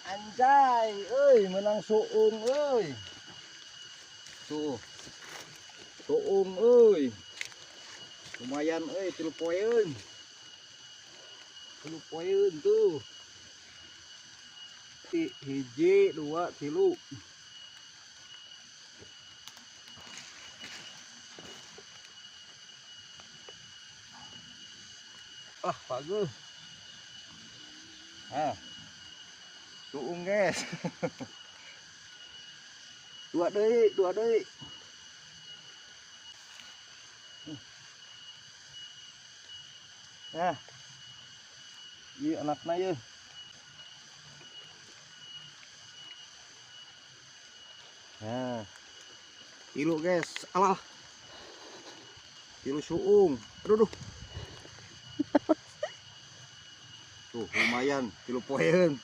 Anjay, euy, menang suung euy. Tuh. Suung euy. Lumayan euy, 3 poeun. 3 poeun tuh. Hiji, 2, 3. Ah, bagus. Ah. Suung, guys. 2 deui, 2 deui. Nah. Ieu anakna ye. Nah. 3 guys. Alah. 3 suung. Aduh. Tuh lumayan 3 poeun.